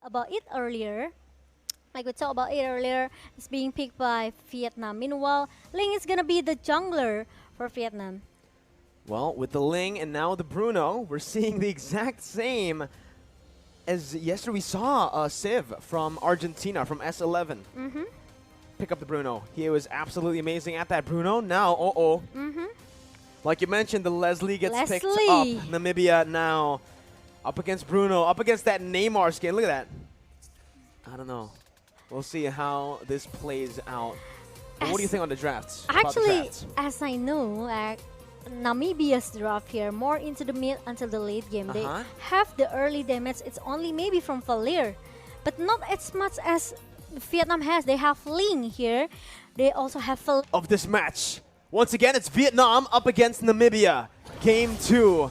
about it earlier. Like we talked about it earlier, it's being picked by Vietnam. Meanwhile, Ling is gonna be the jungler for Vietnam. Well, with the Ling and now the Bruno, we're seeing the exact same as yesterday we saw Civ from Argentina, from S11. Pick up the Bruno. He was absolutely amazing at that Bruno. Now, like you mentioned, the Leslie gets picked up. Namibia now up against Bruno, up against that Neymar skin. Look at that. I don't know. We'll see how this plays out. But what do you think on the drafts? Actually, as I know, Namibia's draft here more into the mid until the late game. They have the early damage. It's only maybe from Valir, but not as much as Vietnam has. They have Ling here. They also have of this match. Once again, it's Vietnam up against Namibia. Game 2.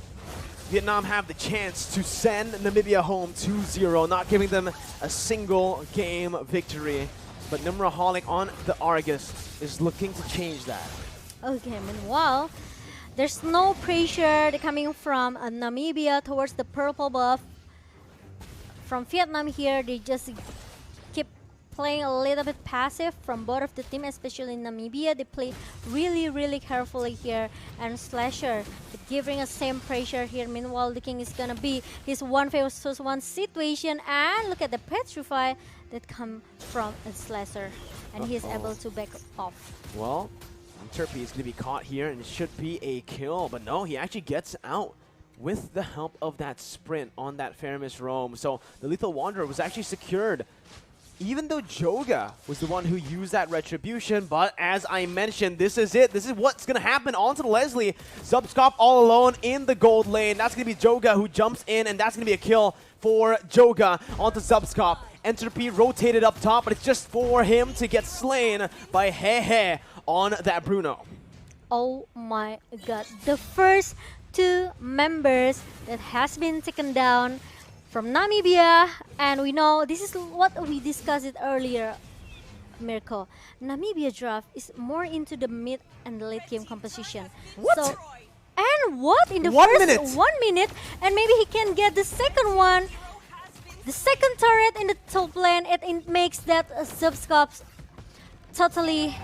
Vietnam have the chance to send Namibia home 2-0, not giving them a single game victory. But Numraholic on the Argus is looking to change that. Okay, meanwhile, there's no pressure coming from Namibia towards the purple buff. From Vietnam here, they just keep playing a little bit passive from both of the team, especially in Namibia. They play really carefully here, and Slasher giving us same pressure here. Meanwhile, the King is gonna be his 1v1 situation, and look at the Petrify that come from Slasher, and he is able to back off. Well, Turpy is gonna be caught here, and it should be a kill, but no, he actually gets out with the help of that sprint on that Faramis roam. So the Lethal Wanderer was actually secured, even though Joga was the one who used that retribution. But as I mentioned, this is it. This is what's going to happen onto the Leslie. Zubscop all alone in the gold lane. That's going to be Joga who jumps in, and that's going to be a kill for Joga onto Zubscop. Entropy rotated up top, but it's just for him to get slain by Hehe on that Bruno. Oh my god. The first two members that has been taken down from Namibia, and we know this is what we discussed it earlier, Mirko. Namibia draft is more into the mid and late game composition. What? So, and what in the 1 minute? 1 minute, and maybe he can get the second one, the second turret in the top lane. It makes that Zubscops totally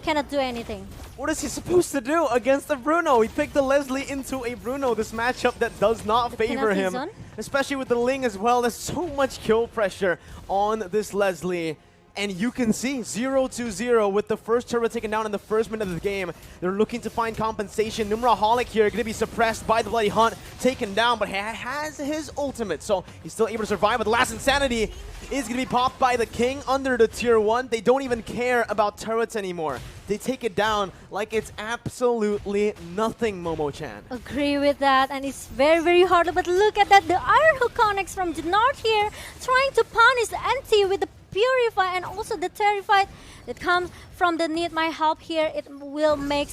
cannot do anything. What is he supposed to do against the Bruno? He picked the Leslie into a Bruno, this matchup that does not favor him. Especially with the Ling as well. There's so much kill pressure on this Leslie. And you can see 0-0 with the first turret taken down in the first minute of the game. They're looking to find compensation. Numraholic here going to be suppressed by the Bloody Hunt, taken down, but he has his ultimate, so he's still able to survive. But the last Insanity is going to be popped by the King under the tier 1. They don't even care about turrets anymore. They take it down like it's absolutely nothing, Momo-chan. Agree with that, and it's very hard. But look at that, the Iron Hook connects from the north here, trying to punish the Anti with the Purify, and also the Terrified that comes from the Need My Help here. It will make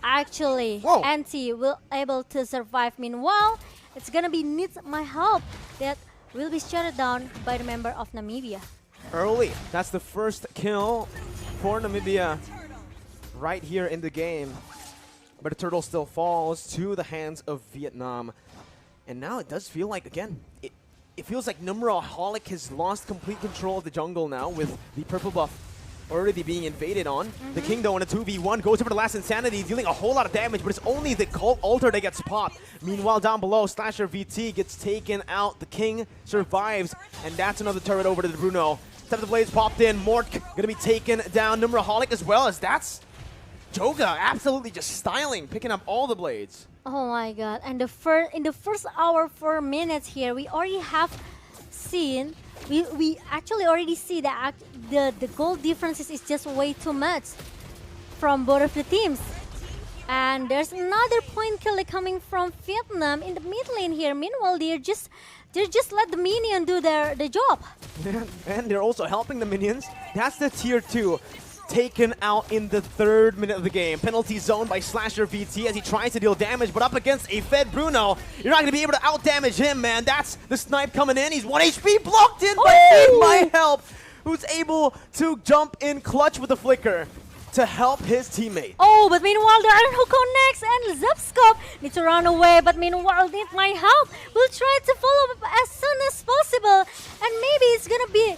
actually Anti will able to survive. Meanwhile, it's gonna be Need My Help that will be shut down by the member of Namibia. Early, that's the first kill for Namibia right here in the game. But the turtle still falls to the hands of Vietnam. And now it does feel like, again, it feels like Numraholic has lost complete control of the jungle now with the purple buff already being invaded on. The King, though, in a 2v1, goes over the last Insanity, dealing a whole lot of damage, but it's only the Cult Altar that gets popped. Meanwhile, down below, Slasher VT gets taken out. The King survives, and that's another turret over to the Bruno. Step of the Blades popped in. Mort gonna be taken down. Numraholic as well, as that's Joga absolutely just styling, picking up all the blades. Oh my god, and in the first hour, 4 minutes here, we already have seen, we actually already see that the goal differences is just way too much from both of the teams. And there's another point kill coming from Vietnam in the mid lane here. Meanwhile, they just let the minion do the job. And they're also helping the minions. That's the tier 2. Taken out in the 3rd minute of the game. Penalty zone by Slasher VT as he tries to deal damage, but up against a fed Bruno, you're not going to be able to out-damage him, man. That's the snipe coming in. He's 1 HP, blocked in by Need My Help, who's able to jump in clutch with the flicker to help his teammate. Oh, but meanwhile, the Iron Hook connects and Zubscope needs to run away. But meanwhile, Need My Help will try to follow up as soon as possible. And maybe be,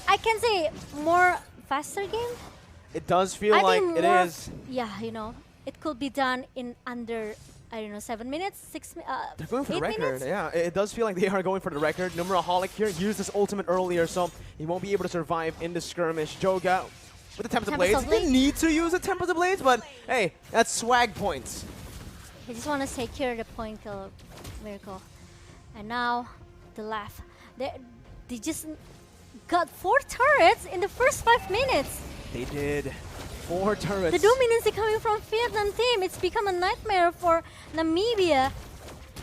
I can say, more faster game. It does feel I like think it more is. Yeah, you know, it could be done in under, I don't know, 7 minutes, They're going for the 8 record. minutes. Yeah, it does feel like they are going for the record. Numeraholic here used his ultimate earlier, so he won't be able to survive in the skirmish. Joga with the Tempest of Blades. He didn't need to use the Tempest of Blades, but hey, that's swag points. I just want to secure the point kill miracle. And now the left. They just got 4 turrets in the first 5 minutes. They did. 4 turrets. The dominance coming from Vietnam team. It's become a nightmare for Namibia.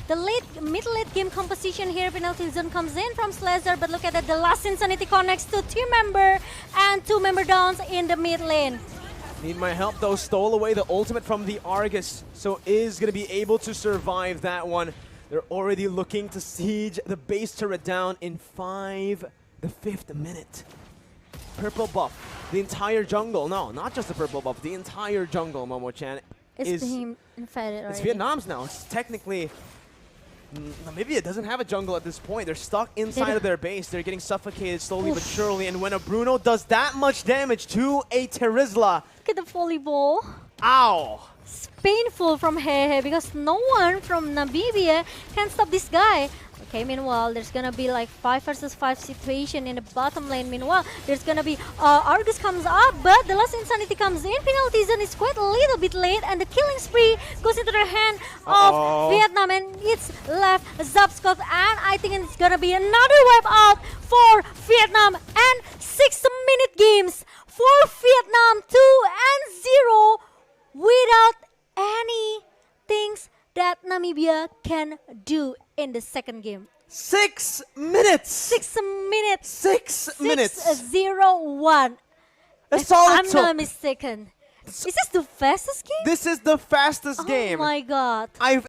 The mid-late game composition here, penalty zone comes in from Slazar, but look at that, the last Insanity connects to team member and 2 member downs in the mid lane. Need my help though, stole away the ultimate from the Argus, so is going to be able to survive that one. They're already looking to siege the base turret down in the 5th minute. Purple buff, the entire jungle, no, not just the purple buff, the entire jungle, Momo-chan, It's being infected already. It's Vietnam's now. It's technically Namibia doesn't have a jungle at this point. They're stuck inside of their base. They're getting suffocated slowly but surely. And when a Bruno does that much damage to a Terizla, Look at the volleyball. ow! It's painful from Hehe because no one from Namibia can stop this guy. Okay, meanwhile, there's gonna be like 5 versus 5 situation in the bottom lane. Meanwhile, there's gonna be Argus comes up, but the last Insanity comes in. Penalty zone is quite a little bit late, and the killing spree goes into the hand of Vietnam, and it's left Zapscott, and I think it's gonna be another wipe out for Vietnam, and 6-minute games for Vietnam, 2-0 without any things that Namibia can do in the second game. 6 minutes! 6 minutes. 6 minutes! 6-0-1. That's If all it I'm took. not mistaken. Is this the fastest game? This is the fastest game Oh my god. I've